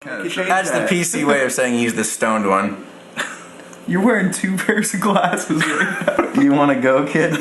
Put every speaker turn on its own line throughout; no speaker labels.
That's the PC way of saying he's the stoned one.
You're wearing 2 pairs of glasses right now.
You want to go, kid?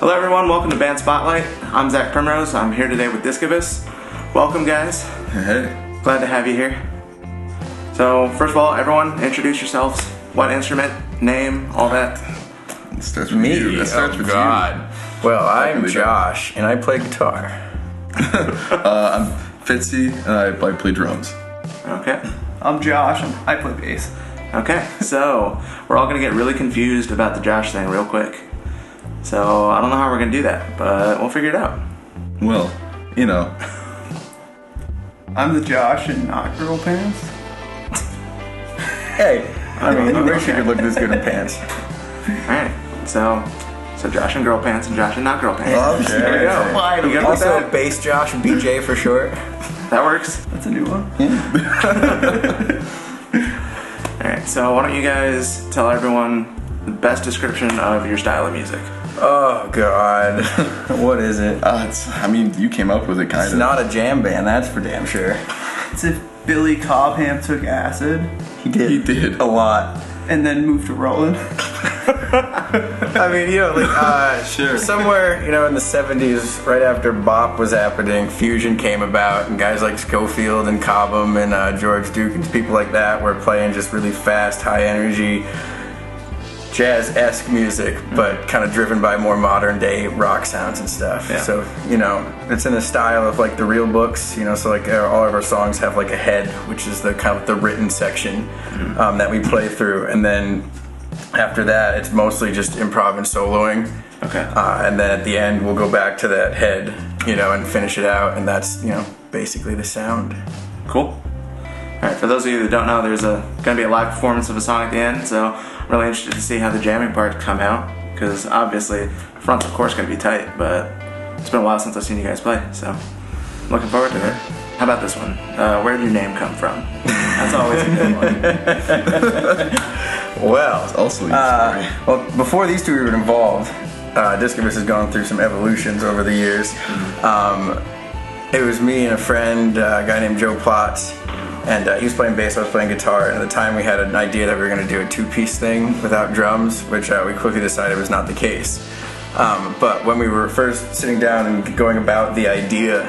Hello everyone, welcome to Band Spotlight. I'm Zach Primrose. I'm here today with Discavus. Welcome guys.
Hey.
Glad to have you here. So first of all, everyone, introduce yourselves. What instrument, name, all that.
It starts with
Me?
you. It starts with
God. Well, I'm Josh, and I play guitar.
I'm Fitzy, and I play drums.
Okay.
I'm Josh, and I play bass.
Okay, so we're all gonna get really confused about the Josh thing real quick. So I don't know how we're gonna do that, but we'll figure it out.
Well, you know.
I'm the Josh in not girl pants.
Hey, I mean, you wish you could look this good in pants.
Alright, so Josh in girl pants and Josh in not girl pants.
Okay.
There we go.
Why do
You good with
Also,
that?
Bass Josh, BJ for short.
That works.
That's a new one.
Alright, so why don't you guys tell everyone the best description of your style of music?
Oh, God. What is it?
I mean, you came up with it kind
It's
of.
not a jam band, that's for damn sure.
It's if Billy Cobham took acid
He did.
He did.
A lot.
and then moved to Roland.
I mean, you know, like,
Sure.
somewhere, you know, in the 70s, right after bop was happening, fusion came about, and guys like Schofield and Cobham and George Duke and people like that were playing just really fast, high energy, jazz-esque music, but kind of driven by more modern day rock sounds and stuff.
Yeah.
So, you know, it's in the style of like the real books, you know, so like all of our songs have like a head, which is the kind of the written section that we play through, and then after that it's mostly just improv and soloing.
Okay.
And then at the end we'll go back to that head, you know, and finish it out, and that's, you know, basically the sound.
Cool. Alright, for those of you that don't know, there's gonna be a live performance of a song at the end, so I'm really interested to see how the jamming parts come out, because obviously, front's of course gonna be tight, but it's been a while since I've seen you guys play, so I'm looking forward to it. How about this one? Where did your name come from? That's always a good one.
Well,
It's also a story.
well, before these two were involved, Discavus has gone through some evolutions over the years. It was me and a friend, a guy named Joe Plotz, and he was playing bass, I was playing guitar, and at the time we had an idea that we were going to do a two-piece thing without drums, which we quickly decided was not the case. But when we were first sitting down and going about the idea,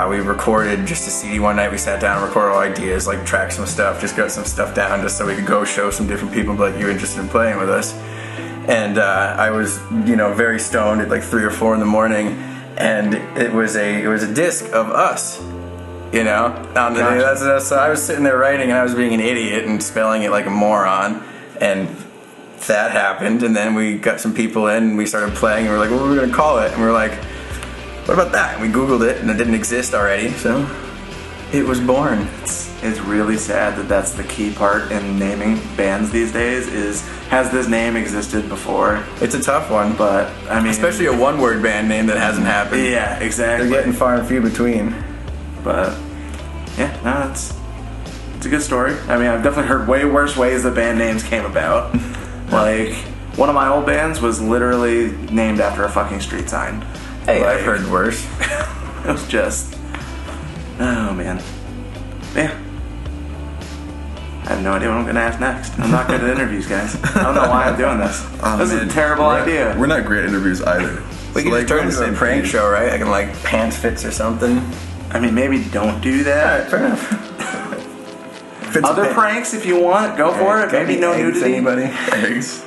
we recorded just a CD one night. We sat down and recorded all ideas, like tracked some stuff, just got some stuff down just so we could go show some different people and be like, you interested in playing with us? And I was, you know, very stoned at like 3 or 4 in the morning, and it was a disc of us. You know, on the
Gotcha.
so I was sitting there writing, and I was being an idiot and spelling it like a moron, and that happened. And then we got some people in, and we started playing, and we were like, "What are we gonna call it?" And we were like, "What about that?" And we Googled it, and it didn't exist already, so it was born.
It's really sad that that's the key part in naming bands these days, is has this name existed before?
It's a tough one,
But, I mean...
especially a one-word band name that hasn't happened.
Yeah, exactly.
They're getting far and few between.
But yeah, no, it's a good story. I mean, I've definitely heard way worse ways that band names came about. Like, one of my old bands was literally named after a fucking street sign.
Hey,
Like,
I've heard worse.
It was just, oh man, yeah. I have no idea what I'm gonna ask next. I'm not good at interviews, guys. I don't know why I'm doing this. This is a terrible idea.
We're not great at interviews either.
We can
So,
just turn
we're on
into
the
a
same
prank
page.
show, right? I can like pants fits or something.
I mean, maybe don't do that.
Fair enough. Fits
Other
a
pranks, if you want, go for it. Maybe no
eggs,
nudity.
Anybody?
Eggs.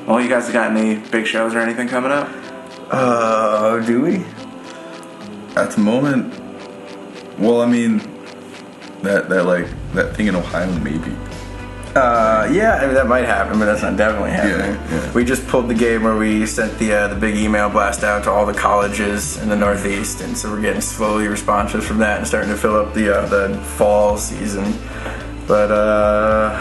Well, you guys have got any big shows or anything coming up?
Do we?
At the moment, well, I mean, that thing in Ohio, maybe.
Yeah, I mean, that might happen, but that's not definitely happening.
Yeah.
We just pulled the game where we sent the big email blast out to all the colleges in the Northeast, and so we're getting slowly responses from that and starting to fill up the fall season. But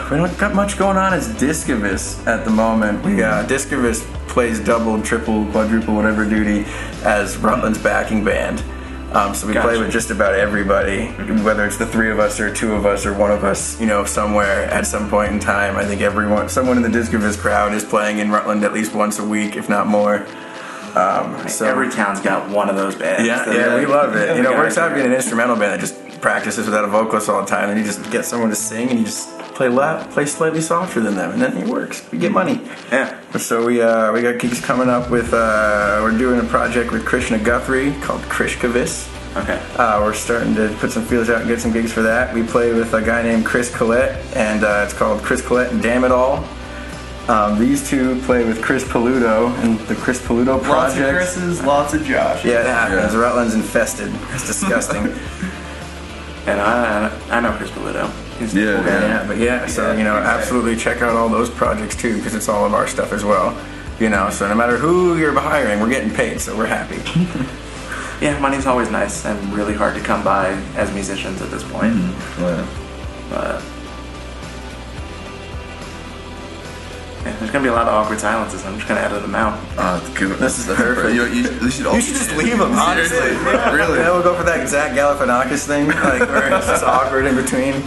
we don't got much going on as Discavus at the moment. Discavus plays double, triple, quadruple, whatever duty as Rutland's backing band. So we play with just about everybody, whether it's the three of us or two of us or one of us, somewhere at some point in time. I think someone in the Discavus crowd is playing in Rutland at least once a week, if not more.
So every town's got one of those bands.
Yeah, we love it. It works out being an instrumental band that just practices without a vocalist all the time, and you just get someone to sing, and you just play slightly softer than them, and then it works. We get money.
Yeah.
So we got gigs coming up with. We're doing a project with Krishna Guthrie called Discavus.
Okay.
We're starting to put some feelers out and get some gigs for that. We play with a guy named Chris Collette, and it's called Chris Collette and Damn It All. These two play with Chris Paluto and the Chris Paluto Project.
Lots of Chris's, lots of Josh.
Yeah, it happens. Rutland's infested. It's disgusting.
And I know Chris Paluto. He's a cool guy.
So absolutely check out all those projects too, because it's all of our stuff as well. So no matter who you're hiring, we're getting paid, so we're happy.
Yeah, money's always nice and really hard to come by as musicians at this point.
Yeah.
But there's gonna be a lot of awkward silences. I'm just gonna edit them out.
This is the perfect.
You should
just leave them, honestly.
Really?
Yeah, we'll go for that Zach Galifianakis thing, where it's just awkward in between.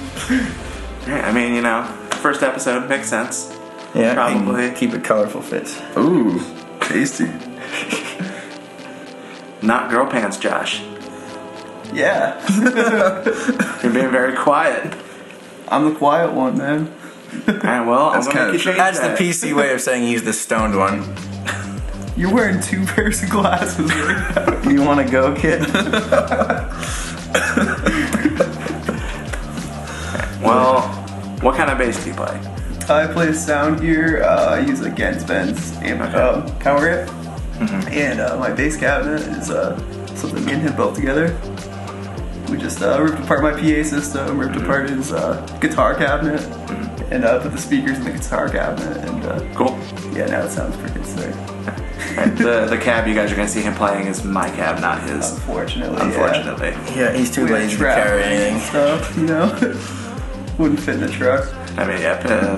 Yeah, I mean, first episode makes sense.
Yeah,
probably
keep it colorful fits.
Ooh, tasty.
Not girl pants, Josh.
Yeah.
You're being very quiet.
I'm the quiet one, man.
Alright, well, I'm gonna make you change
That's
that.
the PC way of saying he's the stoned one.
You're wearing 2 pairs of glasses right now.
You want to go, kid?
Well, what kind of bass do you play?
I play sound gear. I use a Gensben's power amp. And my bass cabinet is something me and him built together. We just ripped apart my PA system, ripped apart his guitar cabinet, and put the speakers in the guitar cabinet. And
Cool.
Yeah, now it sounds pretty sick.
Right, the cab you guys are gonna see him playing is my cab, not his.
Unfortunately.
Yeah, he's too
We had
lazy to
travel
carry
and
anything.
stuff, wouldn't fit in the truck.
I mean,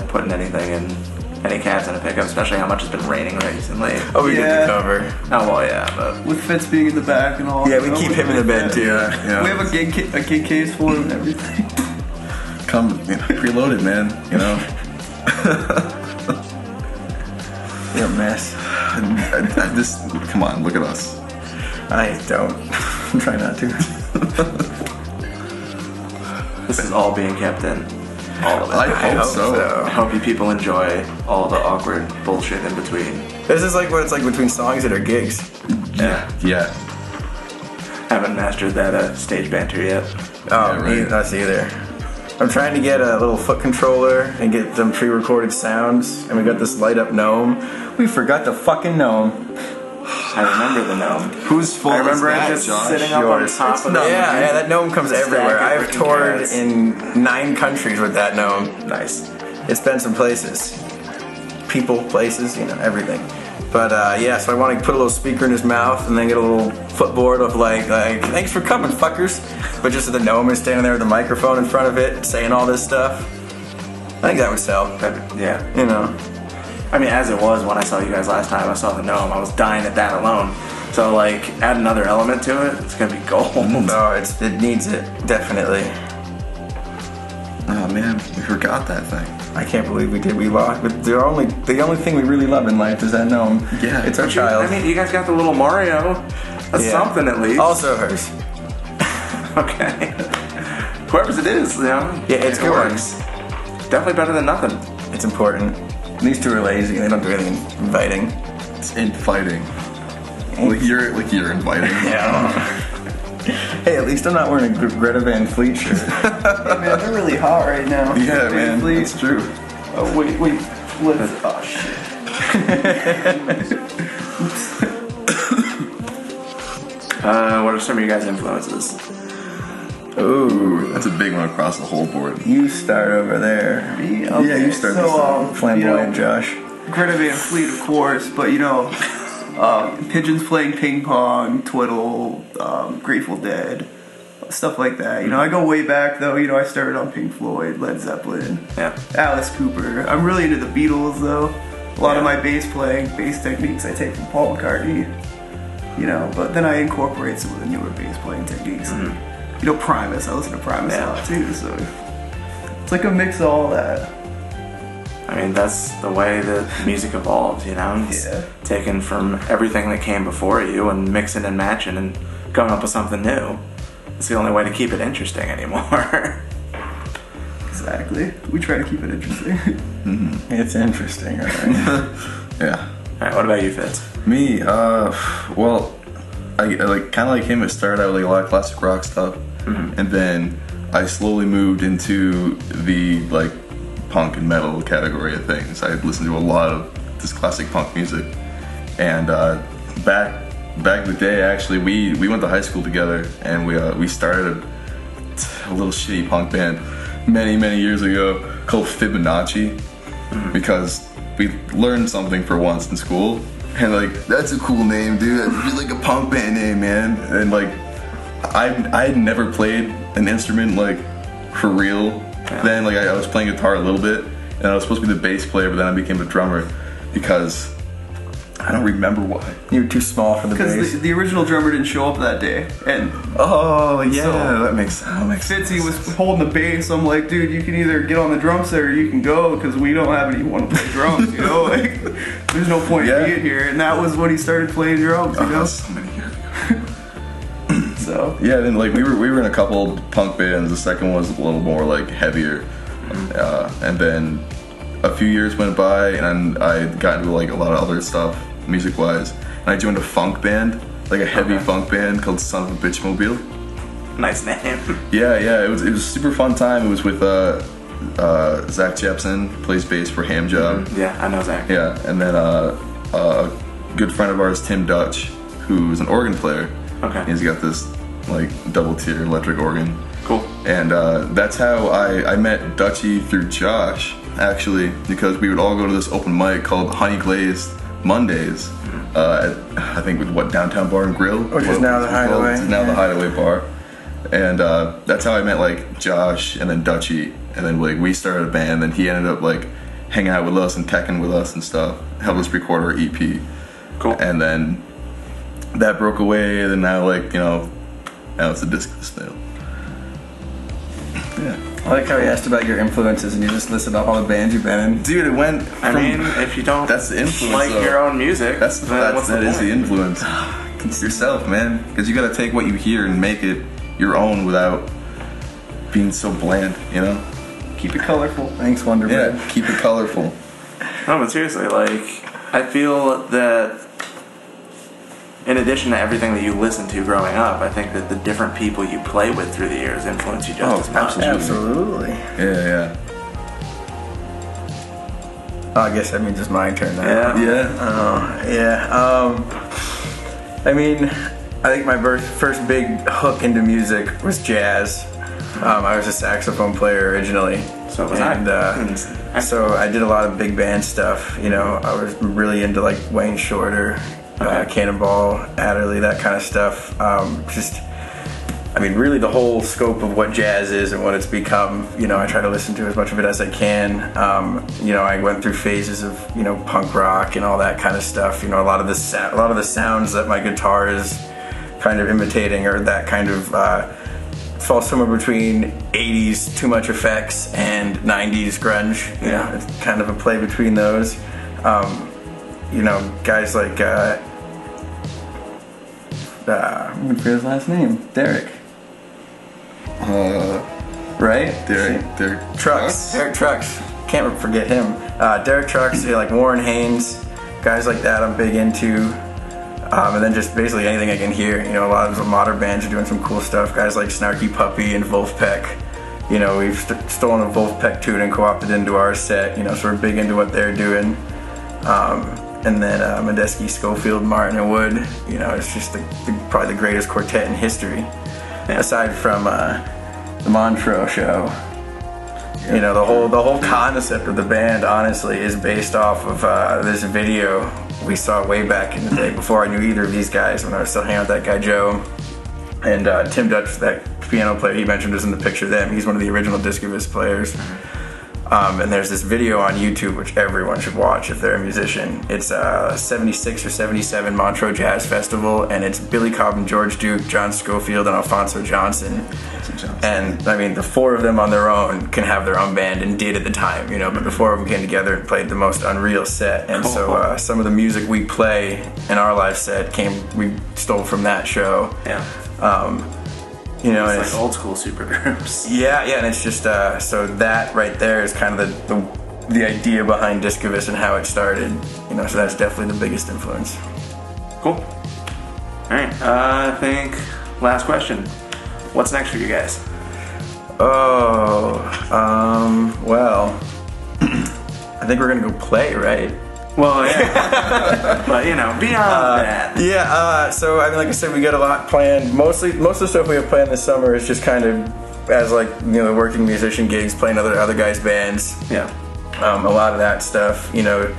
putting anything in any cabs in a pickup, especially how much it's been raining recently.
Oh, we did
Yeah.
the cover.
Oh well, yeah, but
With Fitz being in the back and all.
Yeah, we keep him in the bed too.
Yeah.
We have a gig case for him and everything.
Come preloaded, man.
You're a mess.
Come on, look at us.
I don't. I'm trying not to.
this is all being kept in. All of it.
I hope so.
I hope you people enjoy all the awkward bullshit in between.
This is like what it's like between songs that are gigs.
Yeah. Haven't mastered that stage banter yet.
Oh,
right.
Us either. I'm trying to get a little foot controller and get some pre-recorded sounds, and we got this light-up gnome. We forgot the fucking gnome.
I remember the gnome.
Whose fault
I remember
is that,
it just
Josh?
sitting up on top of the
Yeah, that gnome comes everywhere.
Stack of
I've
freaking
toured
cats.
in 9 countries with that gnome.
Nice.
It's been some places. People, places, everything. But so I want to put a little speaker in his mouth and then get a little footboard of like thanks for coming, fuckers. But just the gnome is standing there with the microphone in front of it, saying all this stuff. I think that would sell.
Yeah. I mean, as it was when I saw you guys last time, I saw the gnome. I was dying at that alone. So add another element to it, it's gonna be gold.
No, it needs it, definitely.
Oh man, we forgot that thing.
I can't believe we did. We lost. But the only thing we really love in life is that gnome.
Yeah.
It's our child.
I mean, you guys got the little Mario. That's something at least.
Also hers.
Okay. Whoever's it is,
Yeah, it's
it
good.
works. Definitely better than nothing.
It's important. These two are lazy. They don't do anything inviting.
It's infighting. Like you're inviting.
Yeah. Hey, at least I'm not wearing a Greta Van Fleet shirt.
Hey man, they're really hot right now.
Yeah, man.
Please.
That's true.
Oh wait, oh shit.
What are some of your guys' influences?
Ooh,
That's a big one across the whole board.
you start over there.
Me?
Yeah, you start this time.
Flamboyant Josh.
Greta Van Fleet, of course, but Pigeons playing ping pong, Twiddle, Grateful Dead, stuff like that. I go way back though. I started on Pink Floyd, Led Zeppelin,
Yeah.
Alice Cooper. I'm really into the Beatles though. A lot of my bass techniques I take from Paul McCartney. But then I incorporate some of the newer bass playing techniques. Primus. I listen to Primus a lot too, so it's like a mix of all that.
I mean, that's the way that music evolved, It's
Yeah.
taken from everything that came before you and mixing and matching and coming up with something new. It's the only way to keep it interesting anymore.
Exactly. We try to keep it interesting.
It's interesting, right?
Yeah.
Alright, what about you, Fitz?
Me, well, I kind of like him. It started out with a lot of classic rock stuff, and then I slowly moved into the punk and metal category of things. I listened to a lot of this classic punk music, and back in the day, actually, we went to high school together, and we started a little shitty punk band many years ago called Fibonacci, because we learned something for once in school, and that's a cool name, dude. That'd be like a punk band name, man. And I had never played an instrument for real. Then I was playing guitar a little bit, and I was supposed to be the bass player, but then I became a drummer because I don't remember why.
You were too small for the bass.
Because the original drummer didn't show up that day, and
Oh yeah,
So-
that makes sense.
Fitzy was holding the bass. I'm like, dude, you can either get on the drum set or you can go, because we don't have anyone to play drums. There's no point
Yeah.
being here. And that was when he started playing drums.
So many years ago.
So
Yeah, then we were in a couple punk bands. The second one was a little more heavier, and then a few years went by, and I got into a lot of other stuff music wise, and I joined a funk band, a heavy funk band called Son of a Bitch Mobile.
Nice name.
Yeah, it was a super fun time. It was with Zach Jepson, plays bass for Ham Job.
Yeah, I know Zach.
Yeah, and then a good friend of ours, Tim Dutch, who's an organ player.
Okay.
He's got this double tier electric organ.
Cool.
And that's how I met Dutchy through Josh, actually, because we would all go to this open mic called Honey Glazed Mondays at, I think, Downtown Bar and Grill?
Which is now the Hideaway.
Which is now the Hideaway Bar. And that's how I met Josh and then Dutchy, and then we started a band, and he ended up hanging out with us and teching with us and stuff, helped us record our EP.
Cool.
And then that broke away, and then now now it's a Discavus now. Yeah.
I like how he asked about your influences and you just listed off all the bands you've been in.
Dude, it went
I
from,
mean, if you don't
that's the influence,
like
though.
your own music,
that is the
point?
influence. It's yourself, man, because you got to take what you hear and make it your own without being so bland,
keep it colorful.
Thanks, Wonder Bread.
Yeah, keep it colorful.
No, but seriously, I feel that in addition to everything that you listen to growing up, I think that the different people you play with through the years influence you just as much.
Absolutely.
Yeah.
Oh, I guess that means it's my turn now.
Yeah.
I mean, I think my first big hook into music was jazz. I was a saxophone player originally.
So was
and,
I.
So I did a lot of big band stuff. I was really into Wayne Shorter, Cannonball, Adderley, that kind of stuff. Really the whole scope of what jazz is and what it's become. I try to listen to as much of it as I can. I went through phases of punk rock and all that kind of stuff. A lot of the sounds that my guitar is kind of imitating are that kind of fall somewhere between 80s too much effects and 90s grunge. It's kind of a play between those. Guys like I'm gonna forget his last name. Derek. Right?
Derek
Trucks. Derek Trucks. Can't forget him. Derek Trucks, Warren Haynes, guys like that I'm big into. And then just basically anything I can hear. A lot of the modern bands are doing some cool stuff. Guys like Snarky Puppy and Wolfpack. We've stolen a Wolfpack tune and co-opted into our set. So we're big into what they're doing. And then Medeski, Schofield, Martin, and Wood. It's just probably the greatest quartet in history. Aside from the Montreux show. You know, the whole concept of the band, honestly, is based off of this video we saw way back in the day before I knew either of these guys, when I was still hanging out with that guy Joe. And Tim Dutch, that piano player he mentioned, was in the picture then. He's one of the original Discavus players. And there's this video on YouTube which everyone should watch if they're a musician. It's 76 or 77 Montreux Jazz Festival, and it's Billy Cobham, George Duke, John Schofield, and Alphonso Johnson. And I mean, the four of them on their own can have their own band, and did at the time, you know, but the four of them came together and played the most unreal set. And so some of the music we play in our live set we stole from that show.
Yeah.
You know,
it's like old school supergroups.
Yeah, and it's just so that right there is kind of the idea behind Discavus and how it started. You know, so that's definitely the biggest influence.
Cool. All right, I think last question. What's next for you guys?
Well, I think we're gonna go play, right?
Well, yeah. But, you know, beyond that.
Yeah, so, I mean, like I said, we got a lot planned. Most of the stuff we have planned this summer is just kind of as, like, you know, the working musician gigs, playing other guys' bands.
Yeah.
A lot of that stuff, you know.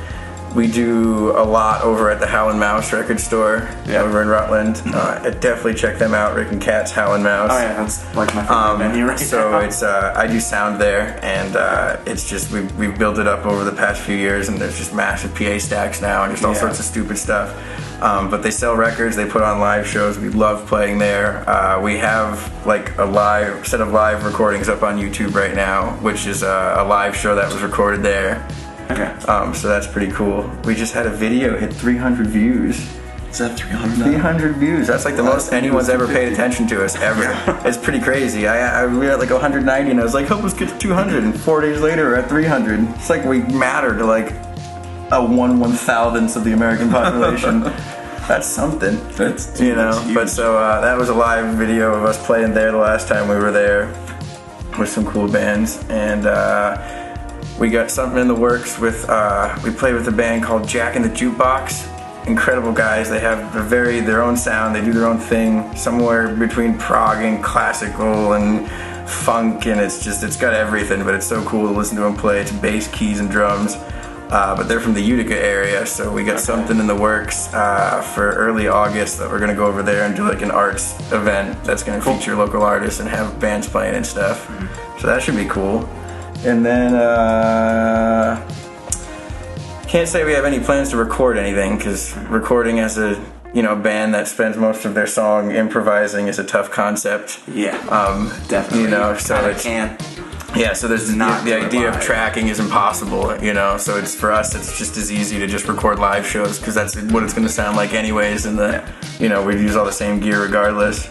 We do a lot over at the Howlin' Mouse record store over in Rutland. Definitely check them out, Rick and Kat's Howlin' Mouse.
Oh yeah, that's like my favorite venue right
so
now.
it's I do sound there, and it's just we've built it up over the past few years, and there's just massive PA stacks now and just all sorts of stupid stuff. But they sell records, they put on live shows. We love playing there. We have like a set of live recordings up on YouTube right now, which is a live show that was recorded there.
Okay.
So that's pretty cool. We just had a video hit 300 views.
Is that 300?
300 views. That's like the most anyone's ever paid attention to us ever. It's pretty crazy. We were at like 190, and I was like, help us get to 200. And 4 days later, we're at 300. It's like we matter to like a 1/1000th of the American population. That's something.
That's
huge. But so that was a live video of us playing there the last time we were there with some cool bands, and we got something in the works with, we played with a band called Jack and the Jukebox. Incredible guys. They have their own sound. They do their own thing, somewhere between prog and classical and funk, and it's got everything, but it's so cool to listen to them play. It's bass, keys, and drums. But they're from the Utica area, so we got something in the works for early August that we're gonna go over there and do like an arts event that's gonna feature local artists and have bands playing and stuff. So that should be cool. And then, can't say we have any plans to record anything, because recording as a band that spends most of their song improvising is a tough concept.
Yeah, definitely.
You know, so so there's not the idea of tracking is impossible. You know, so it's for us, it's just as easy to just record live shows, because that's what it's going to sound like anyways. And we use all the same gear regardless.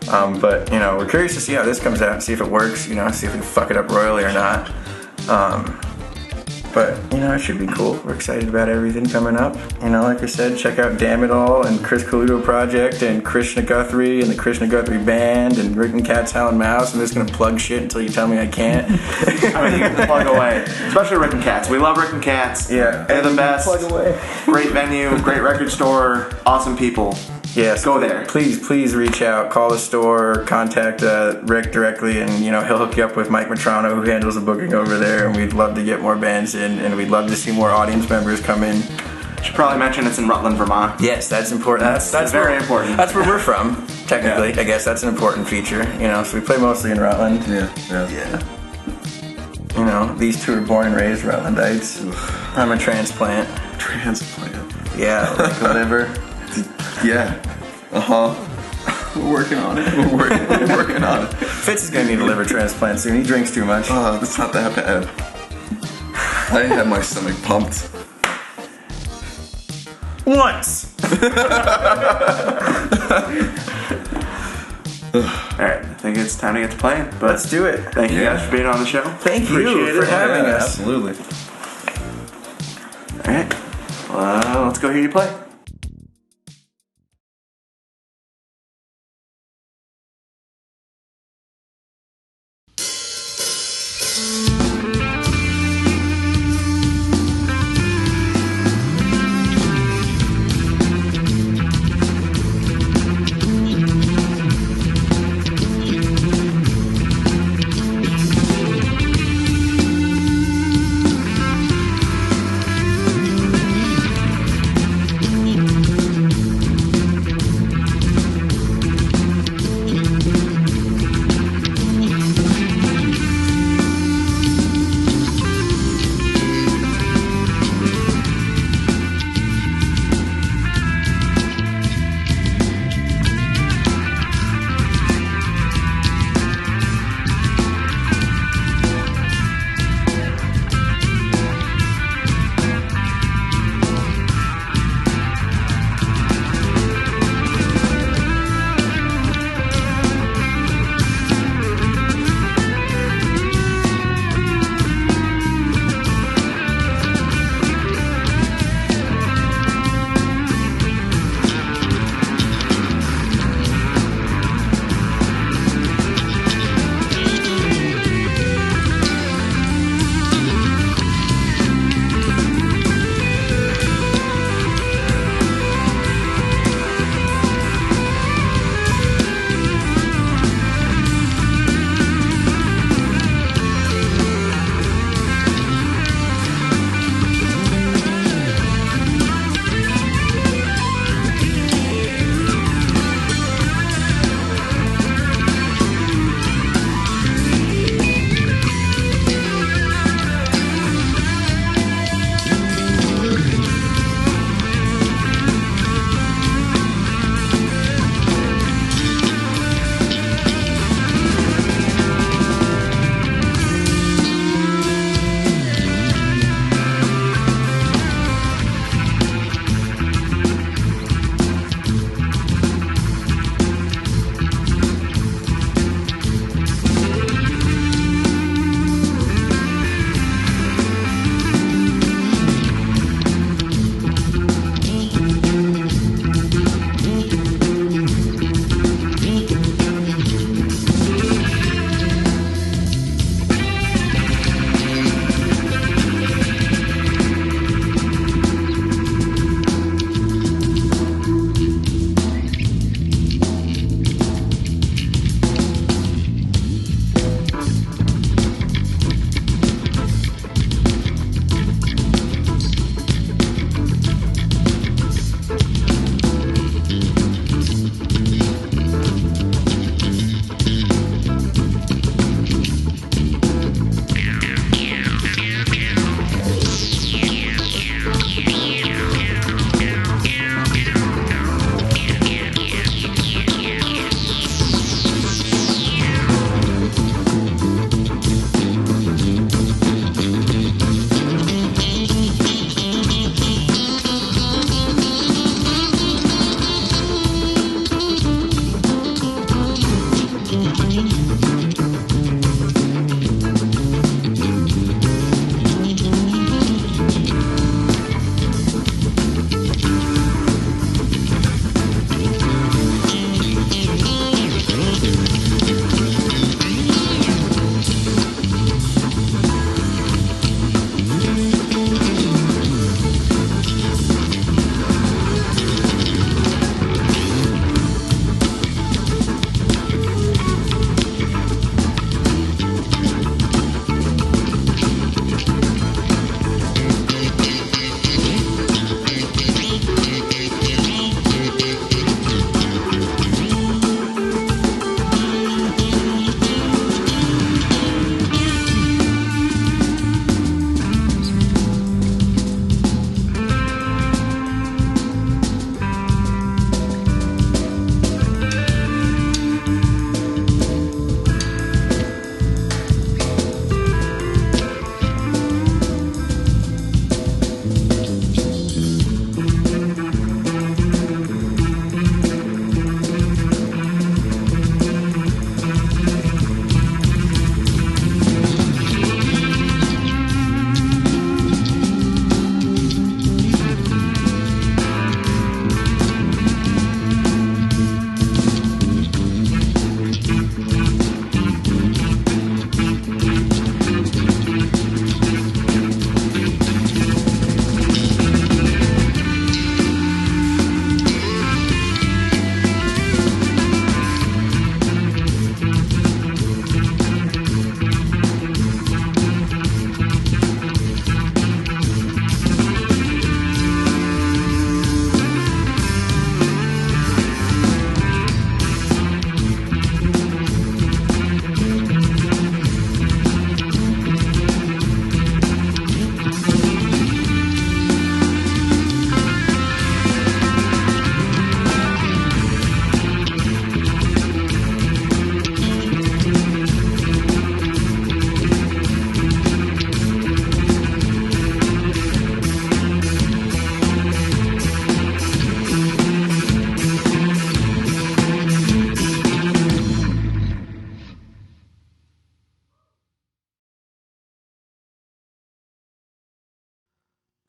But we're curious to see how this comes out and see if it works, see if we fuck it up royally or not. But it should be cool. We're excited about everything coming up. Like I said, check out Damn It All and Chris Coluto Project and Krishna Guthrie and the Krishna Guthrie Band and Rick and Kat's Howlin' Mouse. I'm just gonna plug shit until you tell me I can't.
I mean, you can plug away, especially Rick and Kat's. We love Rick and Kat's.
Yeah,
they're the best.
Plug away.
Great venue, great record store, awesome people.
Yes,
go there.
Please reach out, call the store, contact Rick directly, and he'll hook you up with Mike Matrano, who handles the booking over there. And we'd love to get more bands in, and we'd love to see more audience members come in.
Should probably mention it's in Rutland, Vermont.
Yes, that's important. That's
very important.
That's where we're from, technically. I guess that's an important feature. So we play mostly in Rutland.
Yeah.
These two are born and raised Rutlandites. I'm a transplant. Yeah, like liver.
Yeah.
We're working on it.
We're working on it.
Fitz is gonna need a liver transplant soon. He drinks too much.
That's not that bad. I have my stomach pumped.
Once.
Alright, I think it's time to get to playing. But
let's do it.
Thank you guys for being on the show.
Thank you for having us.
Absolutely.
Alright, let's go hear you play.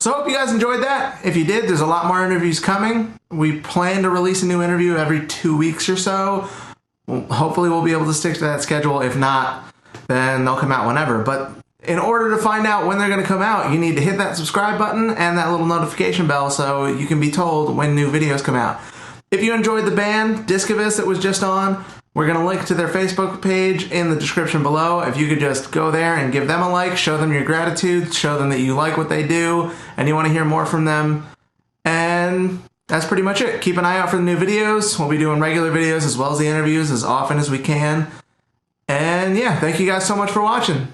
So hope you guys enjoyed that. If you did, there's a lot more interviews coming. We plan to release a new interview every 2 weeks or so. Hopefully we'll be able to stick to that schedule. If not, then they'll come out whenever. But in order to find out when they're going to come out, you need to hit that subscribe button and that little notification bell so you can be told when new videos come out. If you enjoyed the band, Discavus, that was just on, we're going to link to their Facebook page in the description below. If you could just go there and give them a like, show them your gratitude, show them that you like what they do, and you want to hear more from them. And that's pretty much it. Keep an eye out for the new videos. We'll be doing regular videos as well as the interviews as often as we can. And yeah, thank you guys so much for watching.